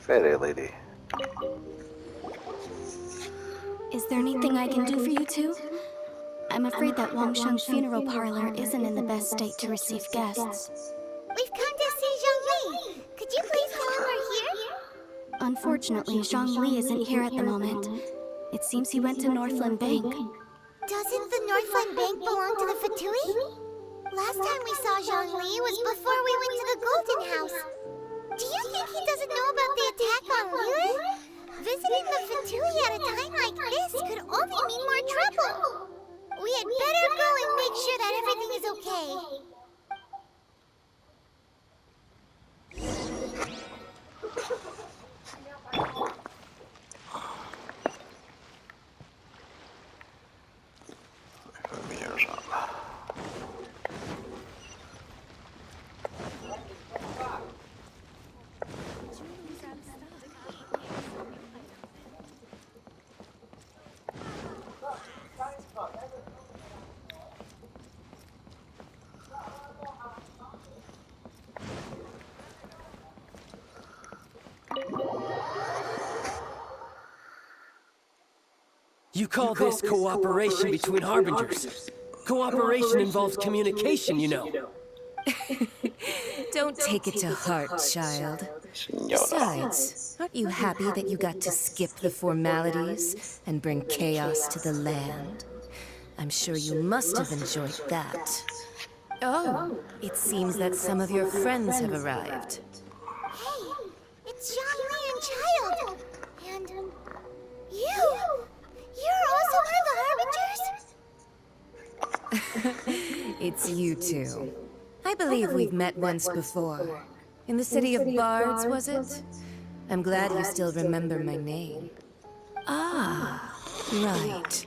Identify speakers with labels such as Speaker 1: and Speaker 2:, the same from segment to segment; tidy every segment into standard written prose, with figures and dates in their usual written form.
Speaker 1: Fairy lady.
Speaker 2: Is there anything I can do for you two? I'm afraid that Wangsheng's funeral parlor isn't in the best state to receive guests.
Speaker 3: We've come to see Zhongli. Could you please tell him we're here?
Speaker 2: Unfortunately, Zhongli isn't here at the moment. It seems he went to Northland Bank.
Speaker 3: Doesn't the Northland Bank belong to the Fatui? Last time we saw Zhongli was before we went to the Golden House. Do you think he doesn't know about the attack on Liyue? Visiting the Fatui at a time like this could only mean more trouble. We had better go and make sure that everything is okay.
Speaker 4: You call this cooperation between Harbingers? Cooperation involves communication, you know.
Speaker 5: Don't take it to heart, child. Besides, aren't you happy that you got to skip the formalities and bring chaos to the land? I'm sure you must have enjoyed that. Oh, it seems that some of your friends have arrived.
Speaker 3: Hey, it's Zhongli and Child. And you! You're also one of the Harbingers?
Speaker 5: It's you two. I believe we've met once before. In the city of Bards, was it? I'm glad you still remember my name. Ah, right.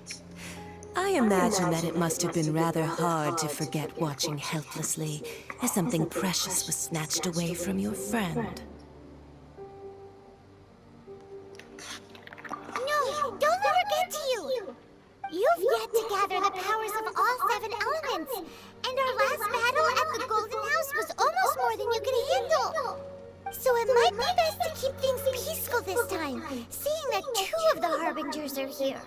Speaker 5: I imagine that it must have been rather hard to forget watching helplessly as something precious was snatched away from your friend.
Speaker 3: No, don't let her get to you! You've yet to gather the powers of all 7 elements, and our last battle at the Golden House was almost more than you could handle. So it might be best to keep things peaceful this time, seeing that 2 of the Harbingers are here.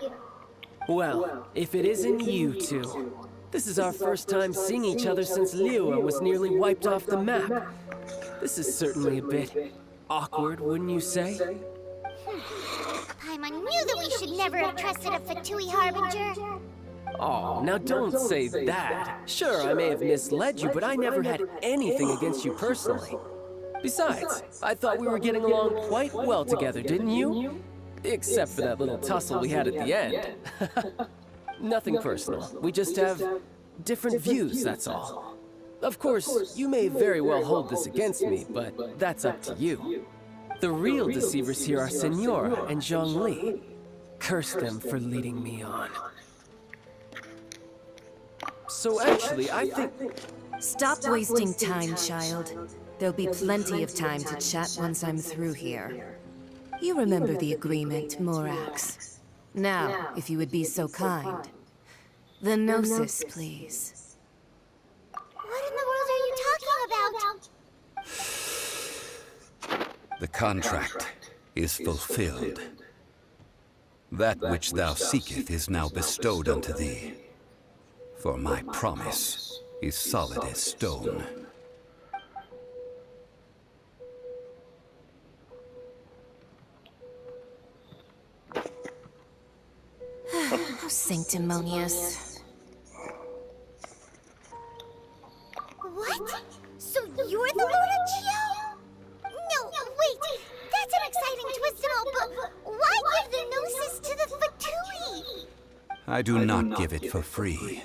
Speaker 4: Well, if it isn't you two. This is our first time seeing each other since Liyue was nearly wiped off the map. This is certainly a bit awkward, wouldn't you say?
Speaker 3: Paimon knew that we should never have trusted a Fatui Harbinger.
Speaker 4: Oh, now don't say that. Sure, I may have misled you, but I never had anything against you personally. Besides, I thought we were getting along quite well together, didn't you? Except for that little tussle we had at the end. Nothing personal. We just have different views, that's all. Of course, you may very well hold this against me, but that's up to you. The real deceivers here are Senora and Zhongli. Curse them for leading me on. So actually, I think...
Speaker 5: Stop wasting time, child. There'll be plenty of time to chat once I'm through here. You remember the agreement, Morax. Now, if you would be so kind. The Gnosis, please.
Speaker 3: What in the world are you talking about?
Speaker 6: The contract is fulfilled. That which thou seeketh is now bestowed unto thee. For my promise is solid as stone.
Speaker 5: How sanctimonious.
Speaker 3: What? So you're the Lord of Geo? No, wait! That's an exciting twist and all, but why give the Gnosis to the Fatui?
Speaker 6: I do not give it for free.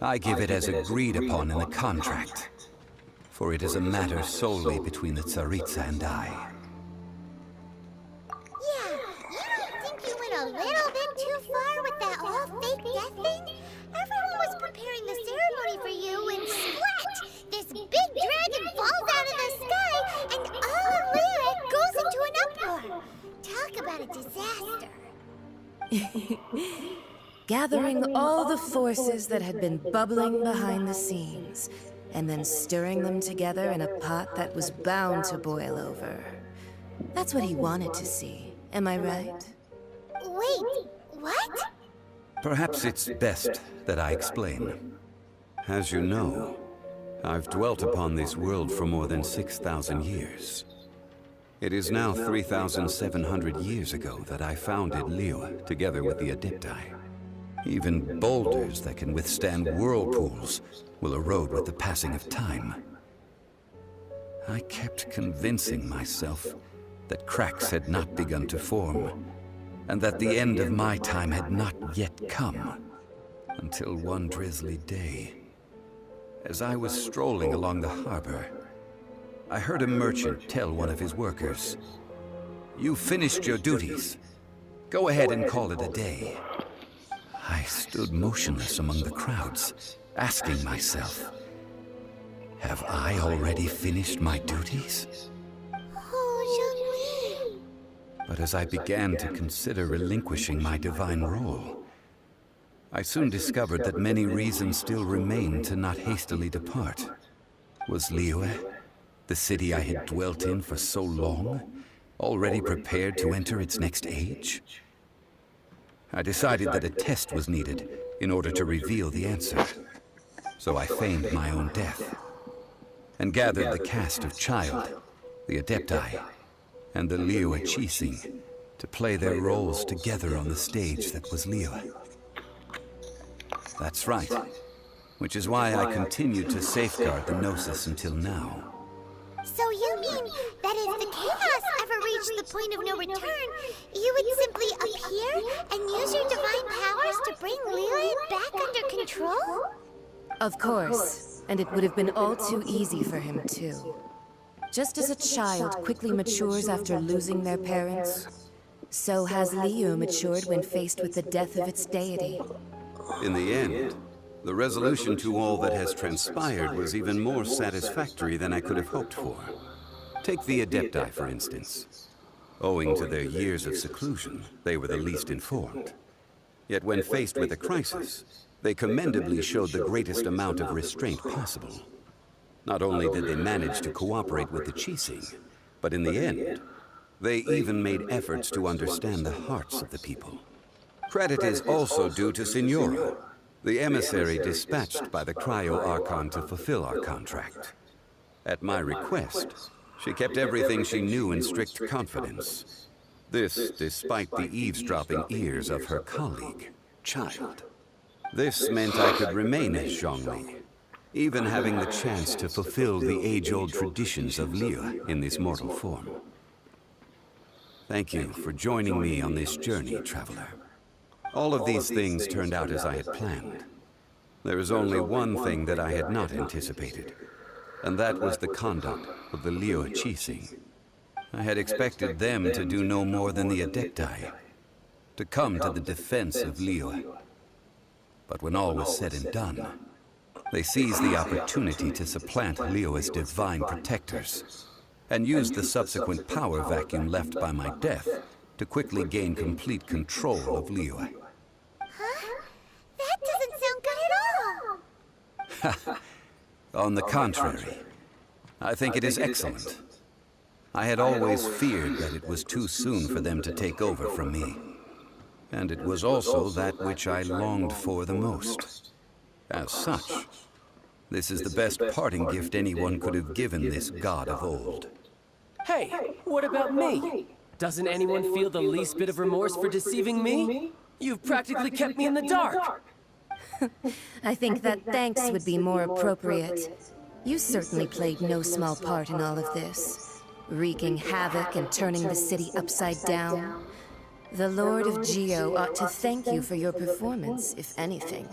Speaker 6: I give it as agreed upon in the contract. For it is a matter solely between the Tsaritsa and I.
Speaker 3: Yeah, you don't think you went a little bit too far with that whole fake death thing? Everyone was preparing the ceremony for you and splat! This big dragon falls out of the sky and all of Liyue goes into an uproar. Talk about a disaster.
Speaker 5: Gathering all the forces that had been bubbling behind the scenes, and then stirring them together in a pot that was bound to boil over. That's what he wanted to see. Am I right?
Speaker 3: Wait, what?
Speaker 6: Perhaps it's best that I explain. As you know, I've dwelt upon this world for more than 6,000 years. It is now 3,700 years ago that I founded Liyue together with the Adepti. Even boulders that can withstand whirlpools will erode with the passing of time. I kept convincing myself that cracks had not begun to form, and that the end of my time had not yet come. Until one drizzly day, as I was strolling along the harbor, I heard a merchant tell one of his workers, "You finished your duties. Go ahead and call it a day." I stood motionless among the crowds, asking myself, have I already finished my duties?
Speaker 3: Oh, Zhongli.
Speaker 6: But as I began to consider relinquishing my divine role, I soon discovered that many reasons still remained to not hastily depart. Was Liyue, the city I had dwelt in for so long, already prepared to enter its next age? I decided that a test was needed in order to reveal the answer. So I feigned my own death, and gathered the cast of Child, the Adepti, and the Liyue Qixing to play their roles together on the stage that was Liyue. That's right, which is why I continued to safeguard the Gnosis until now.
Speaker 3: So you mean that if the chaos ever reached the point of no return, you would simply appear and use your divine powers to bring Liyue back under control?
Speaker 5: Of course, and it would have been all too easy for him too. Just as a child quickly matures after losing their parents, so has Liyue matured when faced with the death of its deity.
Speaker 6: In the end, the resolution to all that has transpired was even more satisfactory than I could have hoped for. Take the Adepti, for instance. Owing to their years of seclusion, they were the least informed. Yet when faced with a crisis, they commendably showed the greatest amount of restraint possible. Not only did they manage to cooperate with the Qixing, but in the end, they even made efforts to understand the hearts of the people. Credit is also due to Signora, the emissary dispatched by the Cryo-Archon to fulfill our contract. At my request, she kept everything she knew in strict confidence. This despite the eavesdropping ears of her colleague, Child. This meant I could remain as Zhongli, even having the chance to fulfill the age-old traditions of Liyue in this mortal form. Thank you for joining me on this journey, Traveler. All of these things turned out as I had planned. There is only one thing that I had not anticipated, and that was the conduct of the Liyue Qixing. I had expected them to do no more than the Adepti, to come to the defense of Liyue. But when all was said and done, they seized the opportunity to supplant Liyue as divine protectors, and used the subsequent power vacuum left by my death to quickly gain complete control of Liyue.
Speaker 3: Huh? That doesn't sound good at all.
Speaker 6: On the contrary, I think it is excellent. I had always feared that it was too soon for them to take over from me. And it was also that which I longed for the most. As such, this is the best parting gift anyone could have given this god of old.
Speaker 4: Hey, what about me? Doesn't anyone feel the least bit of remorse for deceiving me? You've practically kept me in the dark.
Speaker 5: I think that thanks would be more appropriate. You certainly played no small part in all of this, wreaking havoc and turning the city upside down. The Lord of Geo ought to thank you for your performance, if anything.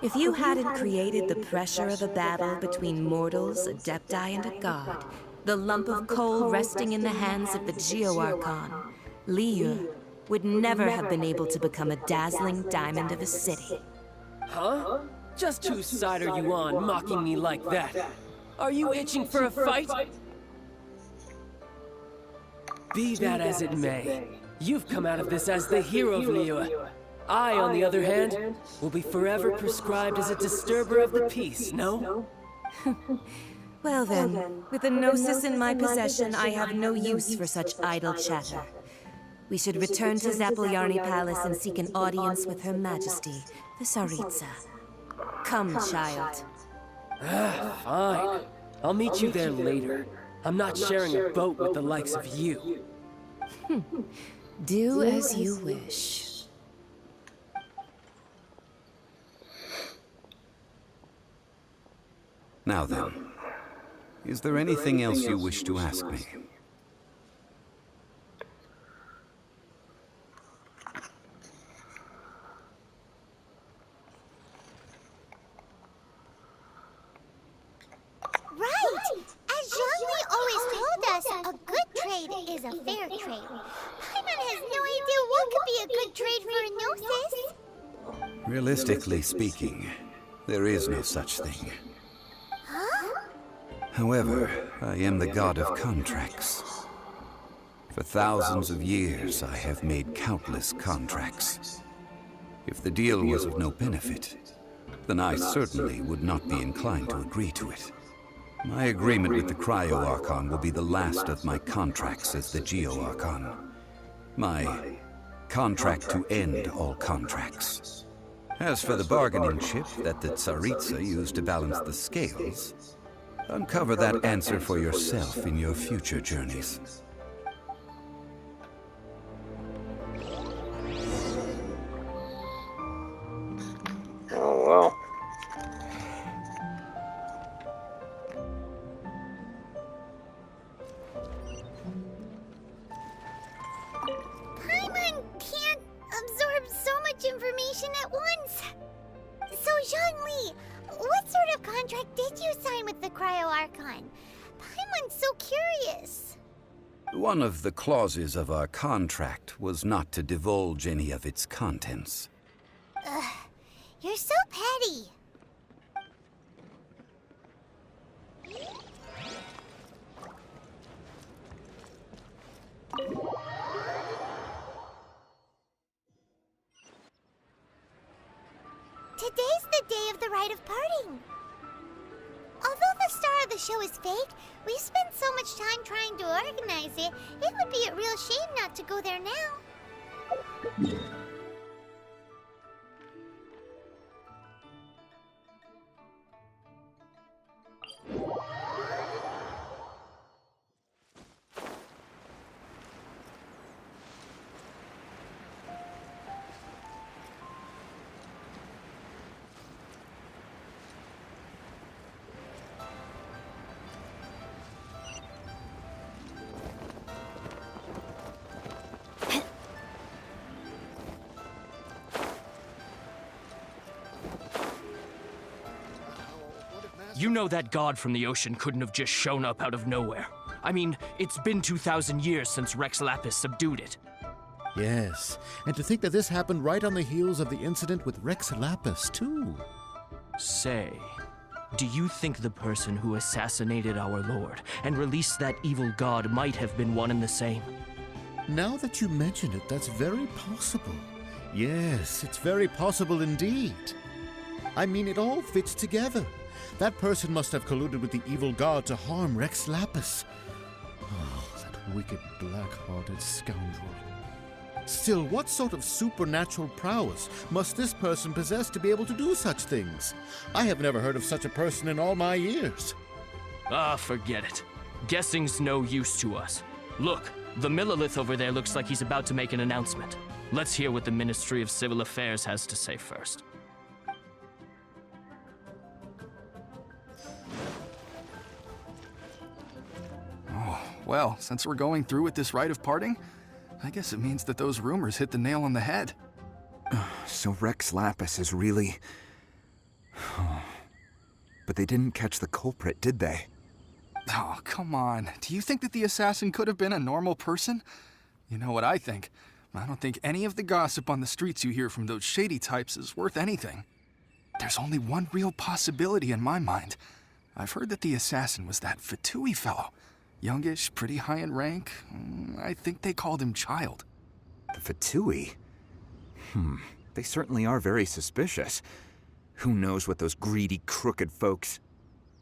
Speaker 5: If you hadn't created the pressure of a battle between mortals, Adepti, and a god, the lump of coal resting in the hands of the Geo-Archon, Liyue would never have been able to become a dazzling diamond of a city.
Speaker 4: Huh? Just whose side are you on, mocking me like that? Are you itching for a fight? Be that as it may, you've come out of this as the hero of Liyue. I, on the other hand, will be forever prescribed as a disturber of the peace, no?
Speaker 5: Well then, with the Gnosis in my possession, I have no use for such idle chatter. We should return to Zappolyarny Palace and seek an audience with Her Majesty, the Tsaritsa. Come, child.
Speaker 4: Fine. I'll meet you there later. I'm not sharing a boat with the likes of you.
Speaker 5: Do as you wish.
Speaker 6: Now then, is there anything else you wish to ask me?
Speaker 3: Right! As Zhongli always told us, a good trade is a fair trade. Paimon has no idea what could be a good trade for a Gnosis.
Speaker 6: Realistically speaking, there is no such thing.
Speaker 3: Huh?
Speaker 6: However, I am the god of contracts. For thousands of years, I have made countless contracts. If the deal was of no benefit, then I certainly would not be inclined to agree to it. My agreement with the Cryo-Archon will be the last of my contracts as the Geo-Archon. My contract to end all contracts. As for the bargaining chip that the Tsaritsa used to balance the scales, uncover that answer for yourself in your future journeys.
Speaker 1: Oh, well.
Speaker 3: Paimon can't absorb so much information at once. So, Zhongli, what sort of contract did you sign with the Cryo-Archon? Paimon's so curious.
Speaker 6: One of the clauses of our contract was not to divulge any of its contents.
Speaker 3: Ugh, you're so petty. Today's the day of the rite of parting. Although the star of the show is fake, we spent so much time trying to organize it, it would be a real shame not to go there now.
Speaker 7: You know that god from the ocean couldn't have just shown up out of nowhere. I mean, it's been 2,000 years since Rex Lapis subdued it.
Speaker 8: Yes, and to think that this happened right on the heels of the incident with Rex Lapis, too.
Speaker 7: Say, do you think the person who assassinated our lord and released that evil god might have been one and the same?
Speaker 8: Now that you mention it, that's very possible. Yes, it's very possible indeed. I mean, it all fits together. That person must have colluded with the evil god to harm Rex Lapis. Oh, that wicked, black-hearted scoundrel. Still, what sort of supernatural prowess must this person possess to be able to do such things? I have never heard of such a person in all my years.
Speaker 7: Ah, forget it. Guessing's no use to us. Look, the Millilith over there looks like he's about to make an announcement. Let's hear what the Ministry of Civil Affairs has to say first.
Speaker 9: Well, since we're going through with this rite of parting, I guess it means that those rumors hit the nail on the head.
Speaker 10: So Rex Lapis is really... But they didn't catch the culprit, did they?
Speaker 9: Oh, come on. Do you think that the assassin could have been a normal person? You know what I think. I don't think any of the gossip on the streets you hear from those shady types is worth anything. There's only one real possibility in my mind. I've heard that the assassin was that Fatui fellow. Youngish, pretty high in rank. I think they called him Child.
Speaker 10: The Fatui? They certainly are very suspicious. Who knows what those greedy, crooked folks...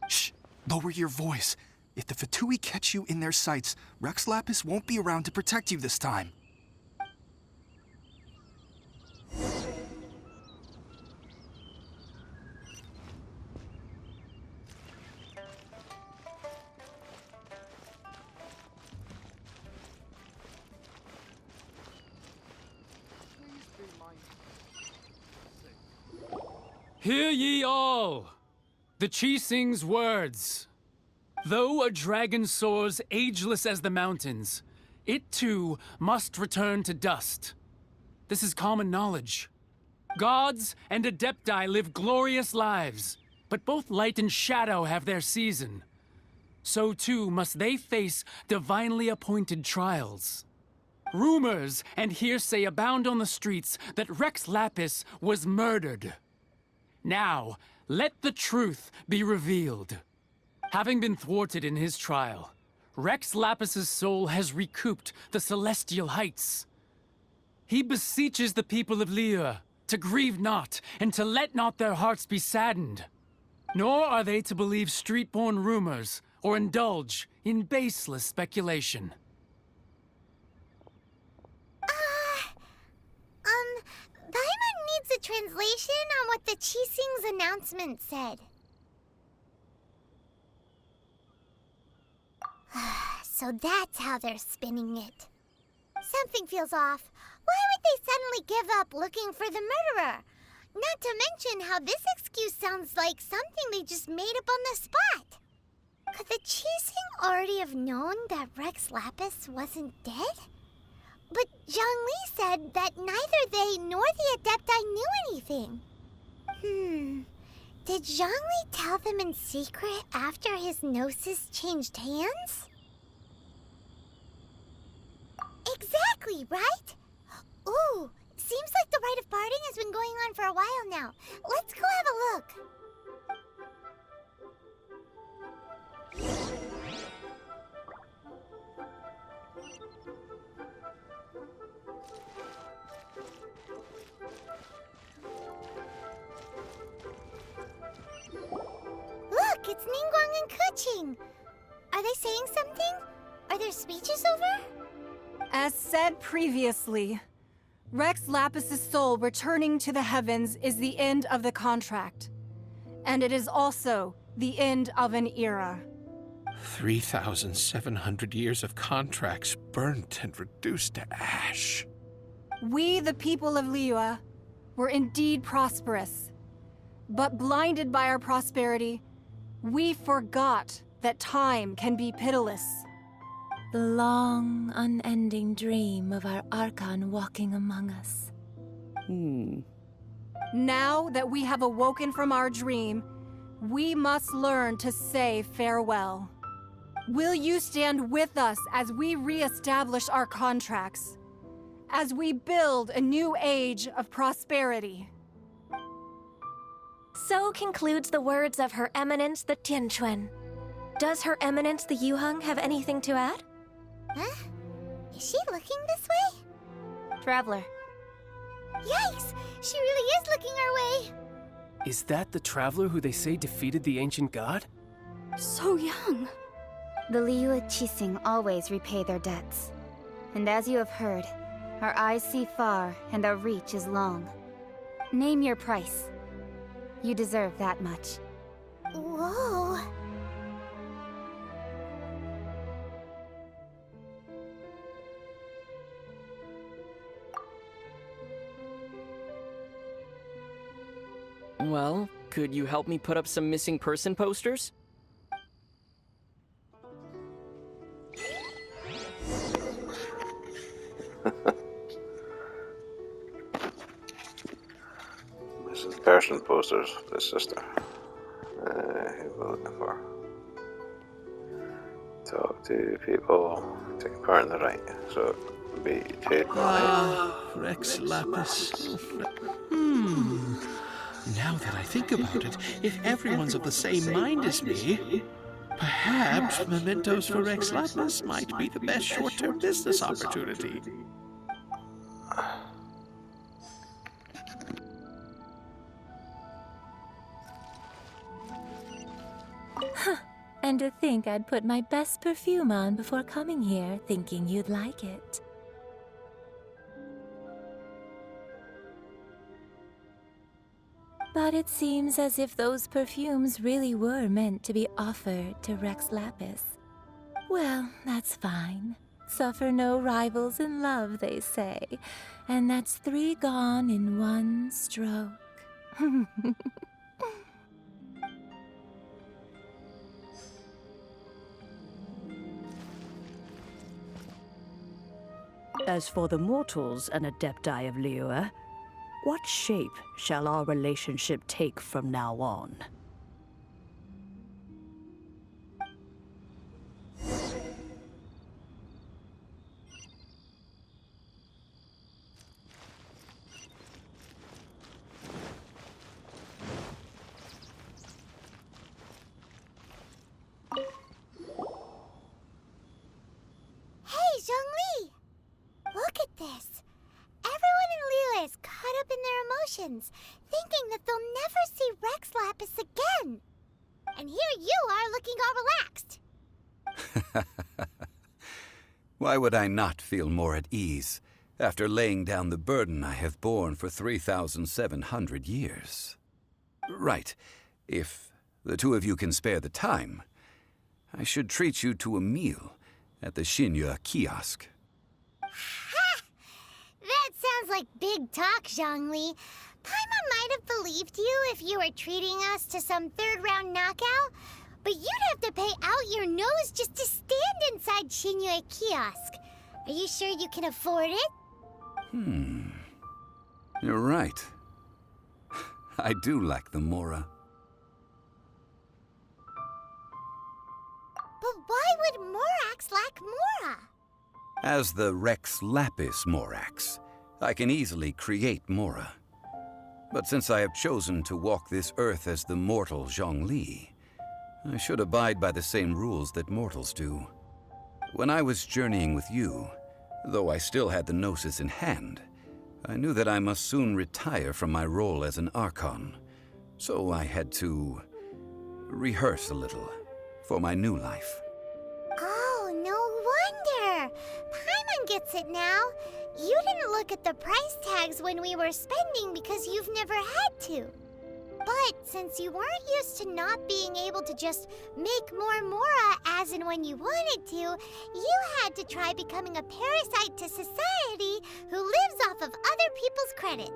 Speaker 9: Shh! Lower your voice. If the Fatui catch you in their sights, Rex Lapis won't be around to protect you this time.
Speaker 11: Hear ye all! The Qixing's words. Though a dragon soars ageless as the mountains, it too must return to dust. This is common knowledge. Gods and Adepti live glorious lives, but both light and shadow have their season. So too must they face divinely appointed trials. Rumors and hearsay abound on the streets that Rex Lapis was murdered. Now, let the truth be revealed. Having been thwarted in his trial, Rex Lapis's soul has recouped the celestial heights. He beseeches the people of Liyue to grieve not and to let not their hearts be saddened. Nor are they to believe street-born rumors or indulge in baseless speculation.
Speaker 3: Paimon needs a translation on what the Qixing's announcement said. So that's how they're spinning it. Something feels off. Why would they suddenly give up looking for the murderer? Not to mention how this excuse sounds like something they just made up on the spot. Could the Qixing already have known that Rex Lapis wasn't dead? But Zhongli said that neither they nor the Adepti knew anything. Did Zhongli tell them in secret after his gnosis changed hands? Exactly, right? Ooh, seems like the rite of parting has been going on for a while now. Let's go have a look. Look, it's Ningguang and Keqing. Are they saying something? Are their speeches over?
Speaker 12: As said previously, Rex Lapis's soul returning to the heavens is the end of the contract. And it is also the end of an era.
Speaker 13: 3,700 years of contracts burnt and reduced to ash.
Speaker 12: We, the people of Liyue, were indeed prosperous. But blinded by our prosperity, we forgot that time can be pitiless.
Speaker 2: The long, unending dream of our Archon walking among us.
Speaker 12: Now that we have awoken from our dream, we must learn to say farewell. Will you stand with us as we re-establish our contracts? As we build a new age of prosperity?
Speaker 2: So concludes the words of Her Eminence the Tianquan. Does Her Eminence the Yuheng have anything to add?
Speaker 3: Huh? Is she looking this way?
Speaker 2: Traveler.
Speaker 3: Yikes! She really is looking our way!
Speaker 4: Is that the traveler who they say defeated the ancient god?
Speaker 2: So young.
Speaker 14: The Liyue Qixing always repay their debts. And as you have heard, our eyes see far and our reach is long. Name your price. You deserve that much.
Speaker 3: Whoa!
Speaker 15: Well, could you help me put up some missing person posters?
Speaker 1: Missing person posters for the sister. Who we're looking for? Talk to people, take part in the rite. So, be paid money.
Speaker 13: Rex Lapis. Now that I think about it, if everyone's of the same mind as me, perhaps mementos for Rex Lapis might be the best short-term business opportunity.
Speaker 16: And to think I'd put my best perfume on before coming here, thinking you'd like it. But it seems as if those perfumes really were meant to be offered to Rex Lapis. Well, that's fine. Suffer no rivals in love, they say. And that's 3 gone in 1 stroke.
Speaker 17: As for the mortals and Adepti of Liyue, what shape shall our relationship take from now on?
Speaker 3: Hey, Zhongli! Look at this. Everyone in Liyue is caught up in their emotions, thinking that they'll never see Rex Lapis again. And here you are looking all relaxed.
Speaker 6: Why would I not feel more at ease after laying down the burden I have borne for 3,700 years? Right. If the two of you can spare the time, I should treat you to a meal at the Xinyue kiosk.
Speaker 3: Ha! That sounds like big talk, Zhongli. Paimon might have believed you if you were treating us to some third-round knockout, but you'd have to pay out your nose just to stand inside Xinyue kiosk. Are you sure you can afford it?
Speaker 6: You're right. I do like the Mora.
Speaker 3: But why would Morax lack Mora?
Speaker 6: As the Rex Lapis Morax, I can easily create Mora. But since I have chosen to walk this earth as the mortal Zhongli, I should abide by the same rules that mortals do. When I was journeying with you, though I still had the Gnosis in hand, I knew that I must soon retire from my role as an Archon, so I had to rehearse a little for my new life.
Speaker 3: Oh, no wonder! Paimon gets it now. You didn't look at the price tags when we were spending because you've never had to. But since you weren't used to not being able to just make more Mora as and when you wanted to, you had to try becoming a parasite to society who lives off of other people's credit.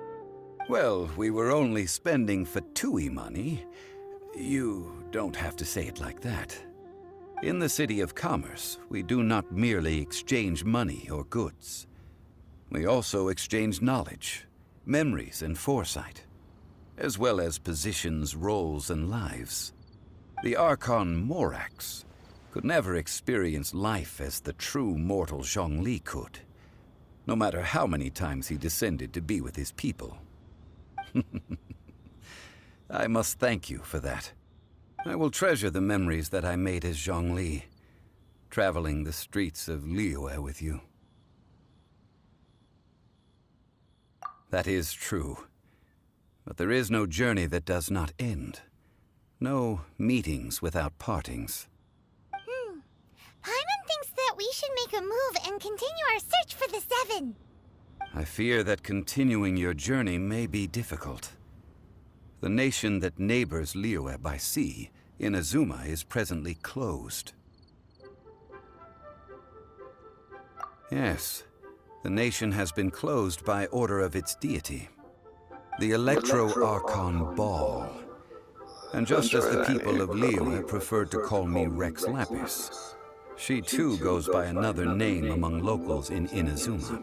Speaker 6: Well, we were only spending Fatui money. You don't have to say it like that. In the City of Commerce, we do not merely exchange money or goods. We also exchange knowledge, memories, and foresight, as well as positions, roles, and lives. The Archon Morax could never experience life as the true mortal Zhongli could, no matter how many times he descended to be with his people. I must thank you for that. I will treasure the memories that I made as Zhongli, traveling the streets of Liyue with you. That is true. But there is no journey that does not end. No meetings without partings.
Speaker 3: Paimon thinks that we should make a move and continue our search for the 7.
Speaker 6: I fear that continuing your journey may be difficult. The nation that neighbors Liyue by sea, Inazuma, is presently closed. Yes, the nation has been closed by order of its deity, the Electro-Archon Ball. And just as the people of Liyue preferred to call me Rex Lapis, she too goes by another name among locals in Inazuma.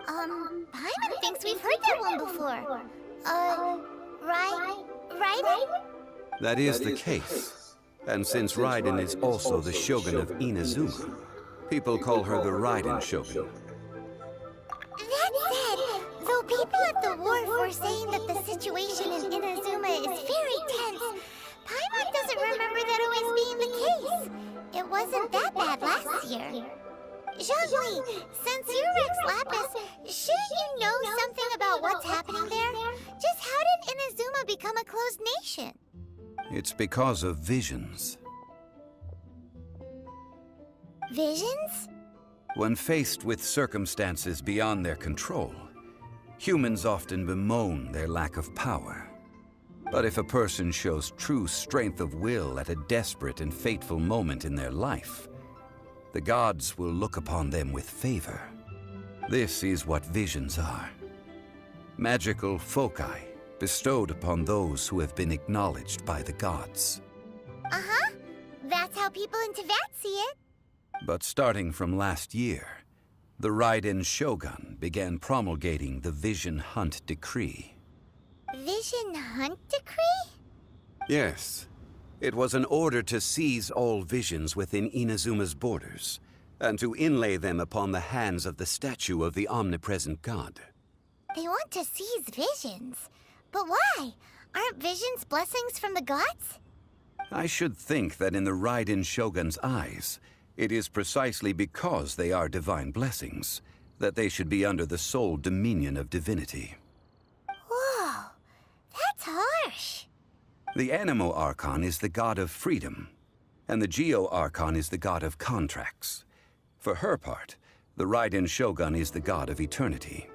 Speaker 3: Paimon thinks we've heard that one before. Raiden?
Speaker 6: That is the case. And since Raiden is also the Shogun of Inazuma, people call her the Raiden Shogun.
Speaker 3: That said, though people at the wharf were saying that the situation in Inazuma is very tense, Paimon doesn't remember that always being the case. It wasn't that bad last year. Zhongli, since you're Rex Lapis, shouldn't you know something about what's happening there? Just how did Inazuma become a closed nation?
Speaker 6: It's because of visions.
Speaker 3: Visions?
Speaker 6: When faced with circumstances beyond their control, humans often bemoan their lack of power. But if a person shows true strength of will at a desperate and fateful moment in their life, the gods will look upon them with favor. This is what visions are. Magical foci bestowed upon those who have been acknowledged by the gods.
Speaker 3: Uh-huh. That's how people in Teyvat see it.
Speaker 6: But starting from last year, the Raiden Shogun began promulgating the Vision Hunt Decree.
Speaker 3: Vision Hunt Decree?
Speaker 6: Yes. It was an order to seize all visions within Inazuma's borders, and to inlay them upon the hands of the statue of the omnipresent god.
Speaker 3: They want to seize visions. But why? Aren't visions blessings from the gods?
Speaker 6: I should think that in the Raiden Shogun's eyes, it is precisely because they are divine blessings that they should be under the sole dominion of divinity.
Speaker 3: Whoa, that's harsh.
Speaker 6: The Animo Archon is the god of freedom, and the Geo Archon is the god of contracts. For her part, the Raiden Shogun is the god of eternity.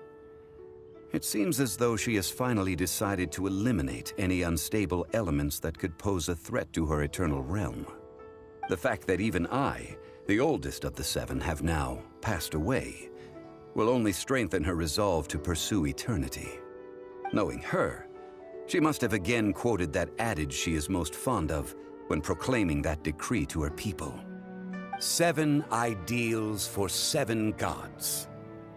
Speaker 6: It seems as though she has finally decided to eliminate any unstable elements that could pose a threat to her eternal realm. The fact that even I, the oldest of the seven, have now passed away, will only strengthen her resolve to pursue eternity. Knowing her, she must have again quoted that adage she is most fond of when proclaiming that decree to her people. 7 ideals for 7 gods,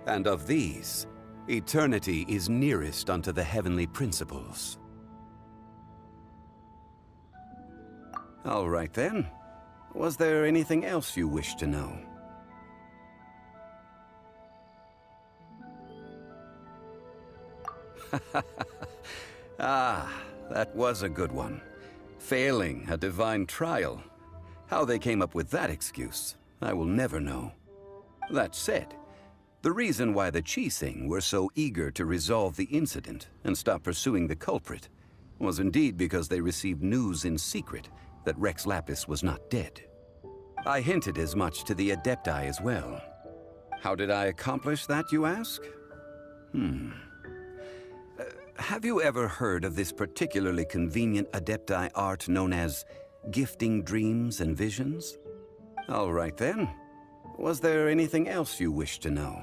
Speaker 6: and of these, eternity is nearest unto the heavenly principles. All right then. Was there anything else you wish to know? Ah, that was a good one. Failing a divine trial. How they came up with that excuse, I will never know. That said, the reason why the Qixing were so eager to resolve the incident and stop pursuing the culprit was indeed because they received news in secret that Rex Lapis was not dead. I hinted as much to the Adepti as well. How did I accomplish that, you ask? Have you ever heard of this particularly convenient Adepti art known as gifting dreams and visions? All right then. Was there anything else you wish to know?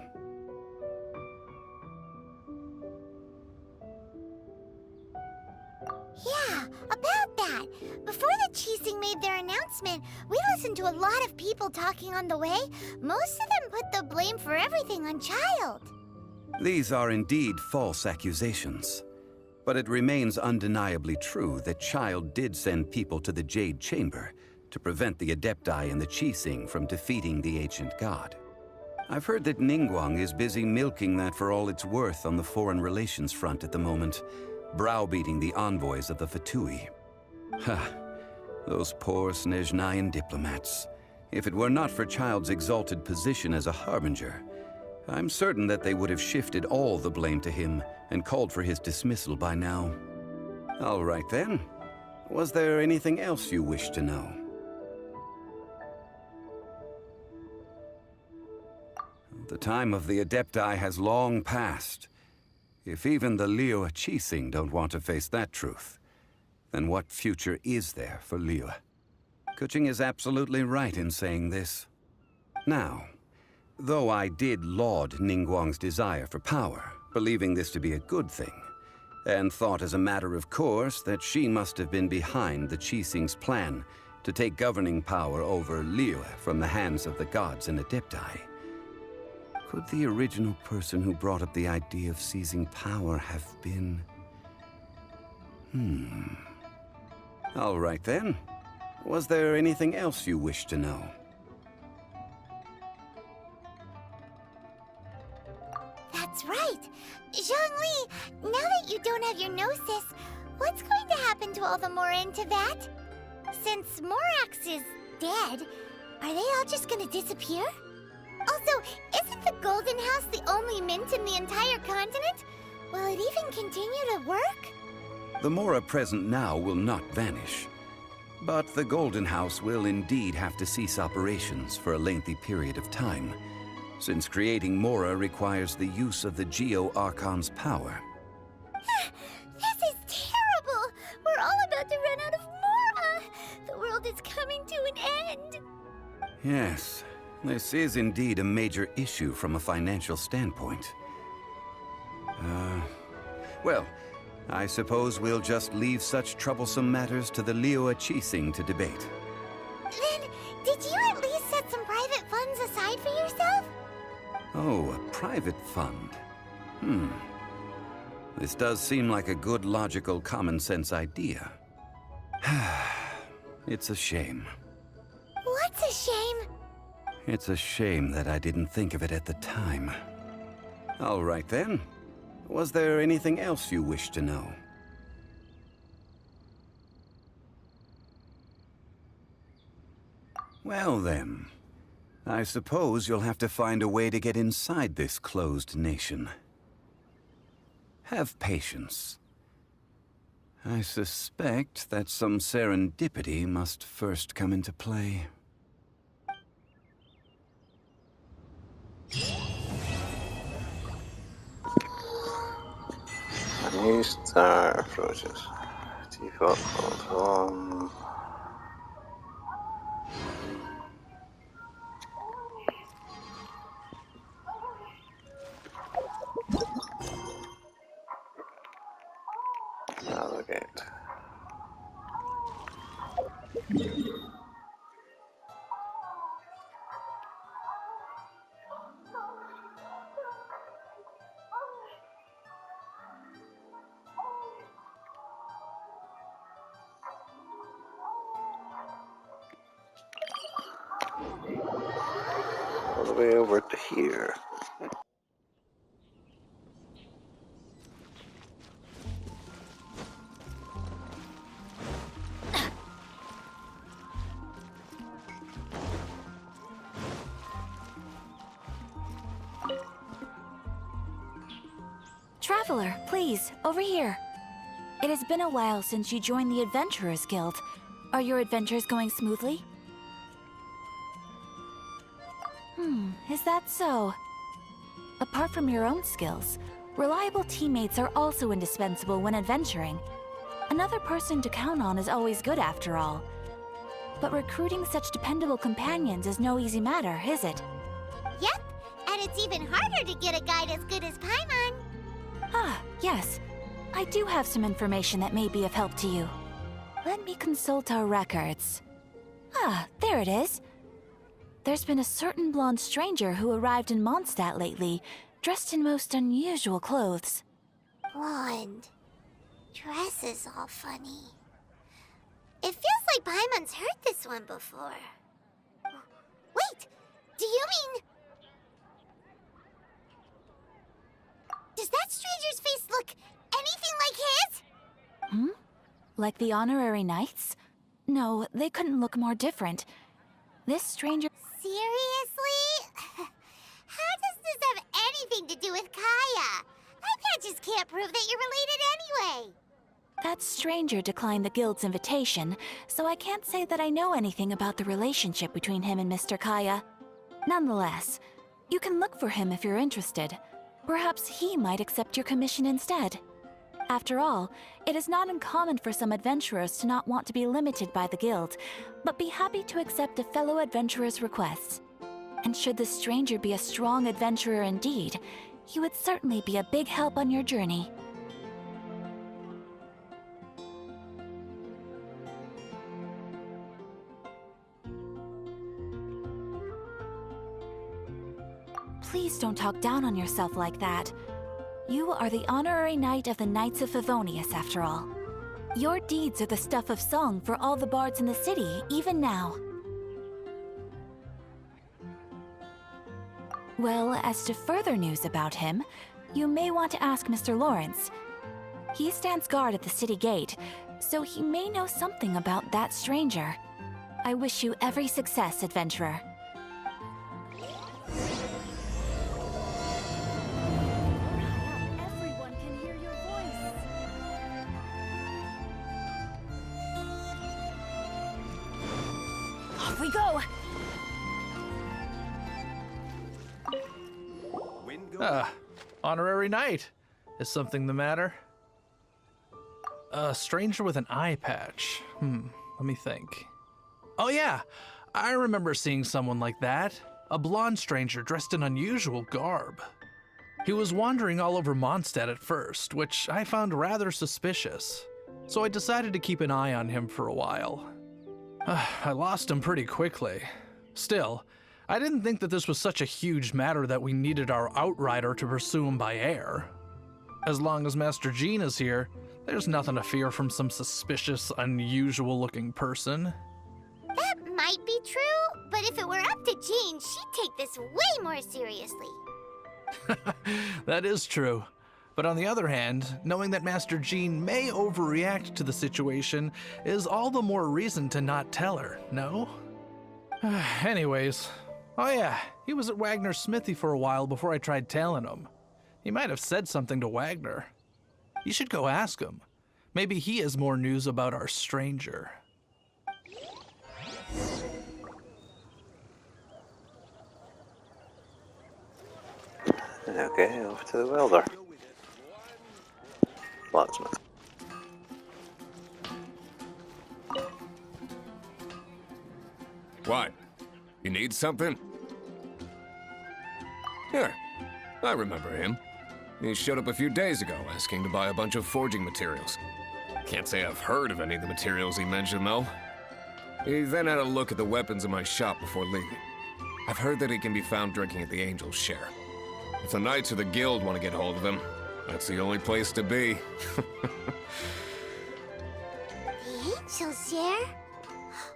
Speaker 3: Yeah, about that. Before the Qixing made their announcement, we listened to a lot of people talking on the way. Most of them put the blame for everything on Child.
Speaker 6: These are indeed false accusations. But it remains undeniably true that Child did send people to the Jade Chamber to prevent the Adepti and the Qixing from defeating the ancient god. I've heard that Ningguang is busy milking that for all it's worth on the foreign relations front at the moment, browbeating the envoys of the Fatui. Ha! Those poor Snezhnayan diplomats. If it were not for Child's exalted position as a harbinger, I'm certain that they would have shifted all the blame to him and called for his dismissal by now. All right then. Was there anything else you wish to know? The time of the Adepti has long passed. If even the Liyue Qixing don't want to face that truth, then what future is there for Liyue? Kuching is absolutely right in saying this. Now, though I did laud Ningguang's desire for power, believing this to be a good thing, and thought as a matter of course that she must have been behind the Qixing's plan to take governing power over Liyue from the hands of the gods and Adepti, could the original person who brought up the idea of seizing power have been... All right then. Was there anything else you wish to know?
Speaker 3: That's right. Zhongli, now that you don't have your gnosis, what's going to happen to all the Mora in Teyvat? Since Morax is dead, are they all just gonna disappear? Also, isn't the Golden House the only mint in the entire continent? Will it even continue to work?
Speaker 6: The Mora present now will not vanish. But the Golden House will indeed have to cease operations for a lengthy period of time, since creating Mora requires the use of the Geo-Archon's power.
Speaker 3: This is terrible! We're all about to run out of Mora! The world is coming to an end!
Speaker 6: Yes, this is indeed a major issue from a financial standpoint. Well, I suppose we'll just leave such troublesome matters to the Liyue Qixing to debate.
Speaker 3: Then, did you at least set some private funds aside for yourself?
Speaker 6: Oh, a private fund. This does seem like a good, logical, common-sense idea. It's a shame.
Speaker 3: What's a shame?
Speaker 6: It's a shame that I didn't think of it at the time. All right, then. Was there anything else you wish to know? Well, then. I suppose you'll have to find a way to get inside this closed nation. Have patience. I suspect that some serendipity must first come into play.
Speaker 1: New star approaches. Default mode 1. Navigate. All the way over to here.
Speaker 14: Traveler, please, over here. It has been a while since you joined the Adventurers Guild. Are your adventures going smoothly? Is that so? Apart from your own skills, reliable teammates are also indispensable when adventuring. Another person to count on is always good after all. But recruiting such dependable companions is no easy matter, is it?
Speaker 3: Yep, and it's even harder to get a guide as good as Paimon.
Speaker 14: Ah, yes. I do have some information that may be of help to you. Let me consult our records. Ah, there it is. There's been a certain blonde stranger who arrived in Mondstadt lately, dressed in most unusual clothes.
Speaker 3: Blonde. Dresses all funny. It feels like Paimon's heard this one before. Wait! Do you mean... Does that stranger's face look anything like his?
Speaker 14: Like the honorary knights? No, they couldn't look more different. This stranger...
Speaker 3: Seriously? How does this have anything to do with Kaya? I just can't prove that you're related anyway.
Speaker 14: That stranger declined the guild's invitation, so I can't say that I know anything about the relationship between him and Mr. Kaya. Nonetheless, you can look for him if you're interested. Perhaps he might accept your commission instead. After all, it is not uncommon for some adventurers to not want to be limited by the guild, but be happy to accept a fellow adventurer's requests. And should the stranger be a strong adventurer indeed, he would certainly be a big help on your journey. Please don't talk down on yourself like that. You are the honorary knight of the Knights of Favonius, after all. Your deeds are the stuff of song for all the bards in the city, even now. Well, as to further news about him, you may want to ask Mr. Lawrence. He stands guard at the city gate, so he may know something about that stranger. I wish you every success, adventurer.
Speaker 5: Off we go!
Speaker 18: Honorary knight. Is something the matter? A stranger with an eye patch. Let me think. Oh yeah, I remember seeing someone like that. A blonde stranger dressed in unusual garb. He was wandering all over Mondstadt at first, which I found rather suspicious. So I decided to keep an eye on him for a while. I lost him pretty quickly. Still, I didn't think that this was such a huge matter that we needed our outrider to pursue him by air. As long as Master Jean is here, there's nothing to fear from some suspicious, unusual-looking person.
Speaker 3: That might be true, but if it were up to Jean, she'd take this way more seriously.
Speaker 18: That is true. But on the other hand, knowing that Master Jean may overreact to the situation is all the more reason to not tell her, no? Anyways, oh yeah, he was at Wagner's smithy for a while before I tried tailing him. He might have said something to Wagner. You should go ask him. Maybe he has more news about our stranger.
Speaker 1: Okay, off to the welder. Blacksmith.
Speaker 19: What? You need something? Here, I remember him. He showed up a few days ago asking to buy a bunch of forging materials. Can't say I've heard of any of the materials he mentioned, though. He then had a look at the weapons in my shop before leaving. I've heard that he can be found drinking at the Angel's Share. If the Knights or the Guild want to get hold of him, that's the only place to be.
Speaker 3: The Angel's Share?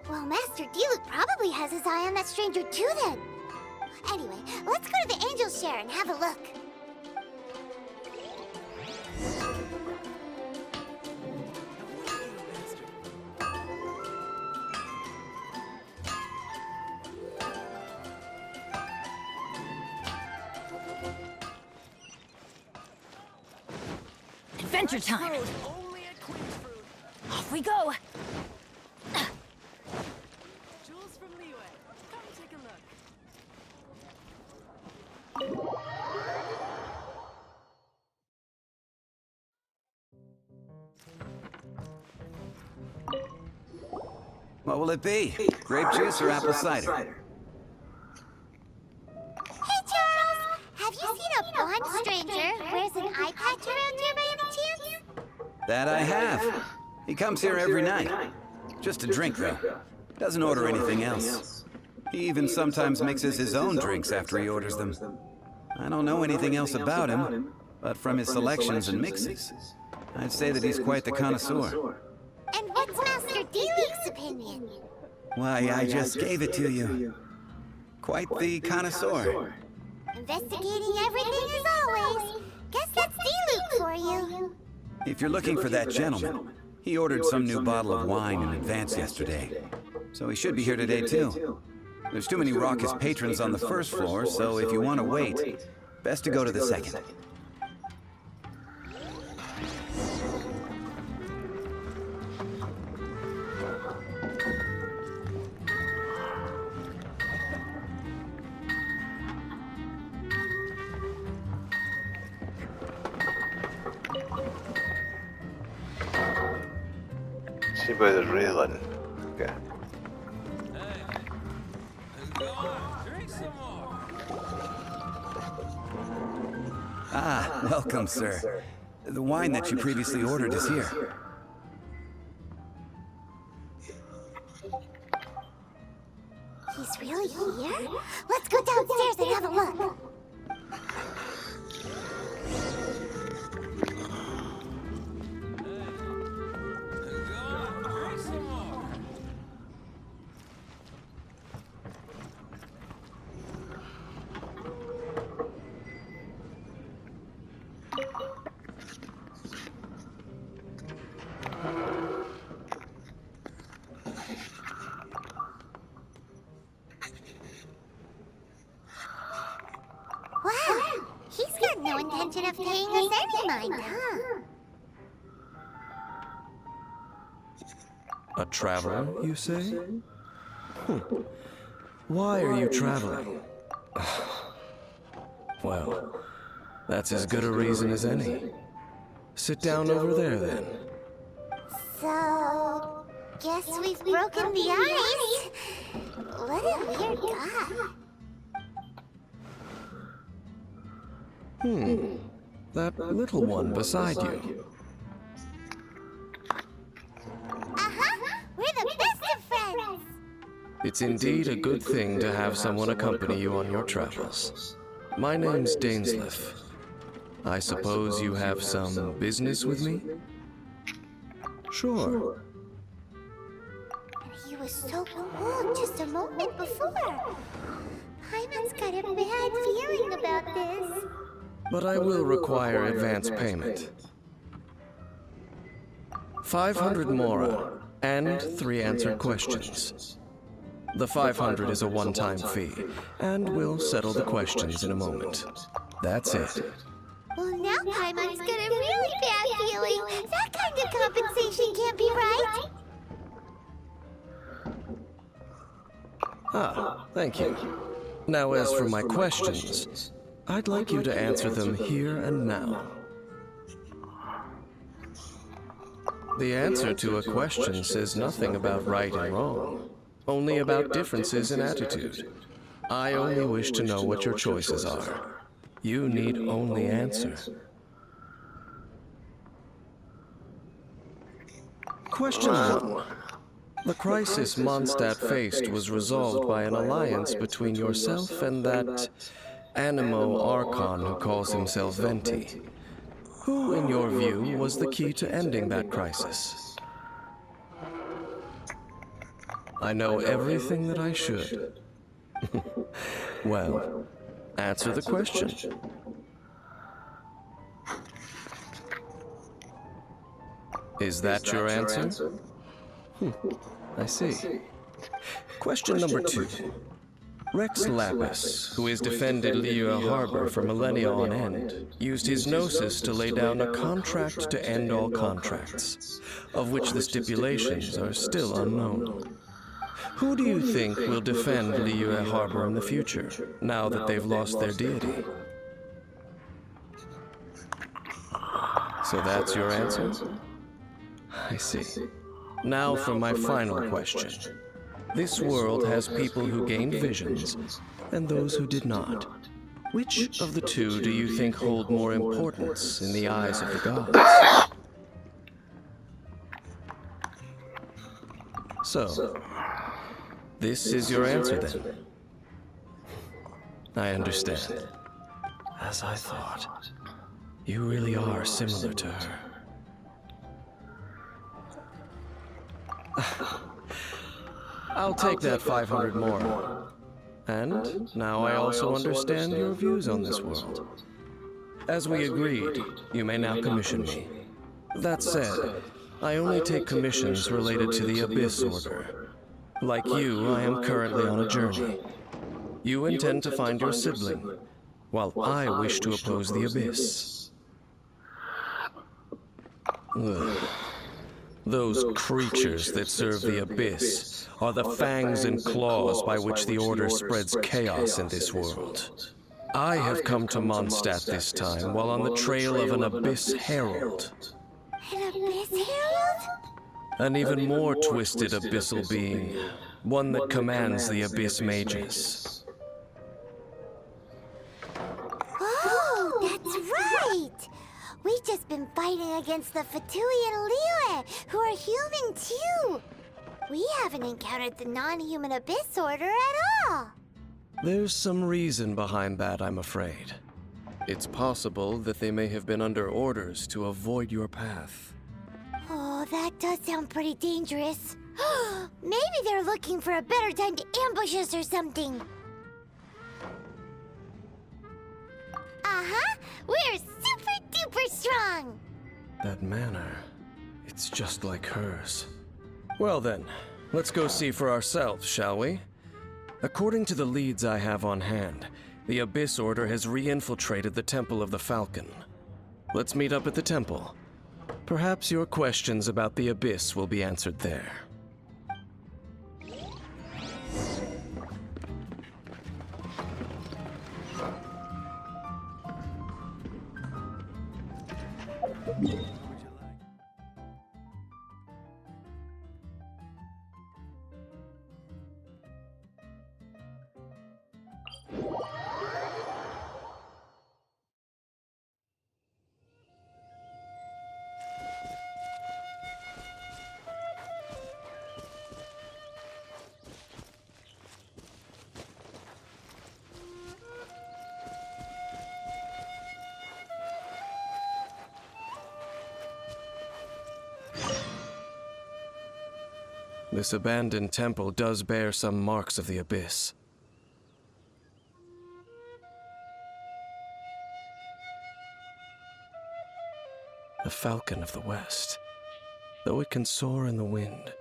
Speaker 3: Well, Master Diluc probably has his eye on that stranger too, then. Anyway, let's go to the Angel's Share and have a look.
Speaker 5: Adventure time! Off we go!
Speaker 17: Jewels from Liyue. Come take a look.
Speaker 6: What will it be? Grape juice or apple cider?
Speaker 3: Hey, Charles! Have you seen a blonde stranger who wears an eye patch around here by any chance?
Speaker 6: That I have. He comes here every night. Just a drink, though. Doesn't order anything else. He even sometimes mixes his own drinks after he orders them. I don't know anything else about him, but from his selections and mixes, I'd say that he's quite the connoisseur.
Speaker 3: And what's Master Diluc's opinion?
Speaker 6: Why, I just gave it to you. Quite the connoisseur.
Speaker 3: Investigating everything as always. Guess that's Diluc for you.
Speaker 6: If you're looking for that gentleman, he ordered some new bottle of wine in advance yesterday. So he should be here today, too. There's too many raucous patrons on the first floor, so if you want to wait, best to go to the second.
Speaker 1: See by the railing. Okay.
Speaker 6: Ah, welcome, sir. The wine that you previously ordered is here.
Speaker 3: He's really here? Let's go downstairs and have a look. Wow, he's got no intention of paying us any mind, huh?
Speaker 20: A traveler, you say?
Speaker 4: Why are you traveling? Well, that's as good a reason as any. Sit down over there, then.
Speaker 3: So, guess we've broken the ice. What a weird guy.
Speaker 4: That little one beside you.
Speaker 3: We're the best of friends.
Speaker 4: It's indeed a good thing to have someone accompany you on your travels. My name's Dainsleif. I suppose you have some business with me? Sure.
Speaker 3: He was so cool just a moment before. Paimon's got a bad feeling about this.
Speaker 4: But I will require advance payment. 500 mora, and 3 answered questions. The 500 is a one-time fee, and we'll settle the questions in a moment. That's it.
Speaker 3: Well, now Paimon's got a really bad feeling. That kind of compensation can't be right.
Speaker 4: Ah, thank you. Now, as for my questions, I'd like you to answer them here and now. The answer to a question says nothing about right and wrong, only about differences in attitude. I only wish to know what your choices are. You need only answer. Question 1. The crisis Mondstadt faced was resolved by an alliance between yourself and that Animo Archon who calls himself Venti. Who, in your view, was the key to ending that crisis? I know everything that I should. Well, answer the question. Is that your answer? I see. Question number 2. Rex Lapis, who has defended Liyue Harbor for millennia on end, used his gnosis to lay down a contract to end all contracts, of which the stipulations are still unknown. Who do you think will defend Liyue Harbor in the future, now that they've lost their deity? So that's your answer? I see. Now for my final question. This world has people who gained visions, and those who did not. Which of the two do you think hold more importance in the eyes of the gods? So, this is your answer then? I understand. As I thought. You really are similar to her. I'll take that 500 more. And now I also understand your views on this world. As we agreed, you may now commission me. That said, I only take commissions related to the Abyss Order. Like you, I am currently on a journey. You intend to find your sibling, while I wish to oppose the Abyss. Ugh. Those creatures that serve the Abyss are the fangs and claws by which the Order spreads chaos in this world. I have come to Mondstadt this time while on the trail of an Abyss Herald.
Speaker 3: An Abyss Herald?
Speaker 4: An even more twisted abyssal being, one that commands the Abyss Mages.
Speaker 3: Oh, that's right! We've just been fighting against the Fatui and Liyue, who are human too! We haven't encountered the non-human Abyss Order at all!
Speaker 4: There's some reason behind that, I'm afraid. It's possible that they may have been under orders to avoid your path.
Speaker 3: Oh, that does sound pretty dangerous. Maybe they're looking for a better time to ambush us or something. Uh-huh! We're super-duper strong!
Speaker 4: That manner, it's just like hers. Well then, let's go see for ourselves, shall we? According to the leads I have on hand, the Abyss Order has re-infiltrated the Temple of the Falcon. Let's meet up at the temple. Perhaps your questions about the Abyss will be answered there. This abandoned temple does bear some marks of the Abyss. The Falcon of the West. Though it can soar in the wind,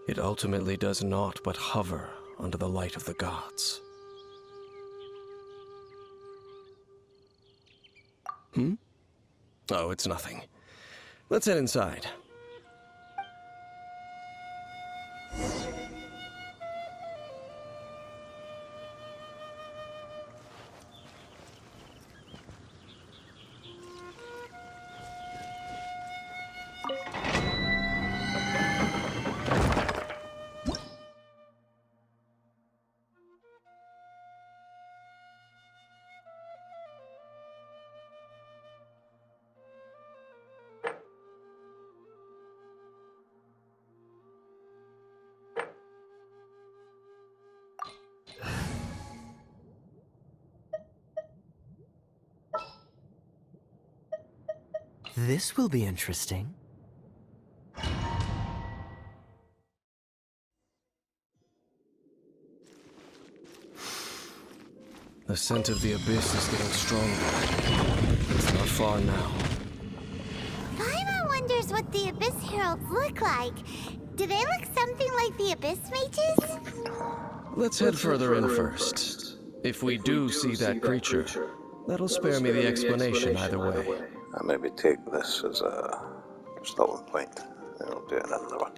Speaker 4: it ultimately does naught but hover under the light of the gods. Oh, it's nothing. Let's head inside.
Speaker 20: This will be interesting.
Speaker 4: The scent of the Abyss is getting stronger. It's not far now.
Speaker 3: Paimon wonders what the Abyss Heralds look like. Do they look something like the Abyss Mages?
Speaker 4: Let's head further in first. If we do see that creature, that'll spare me the explanation either way.
Speaker 1: I maybe take this as a stopping point, and I'll do another one.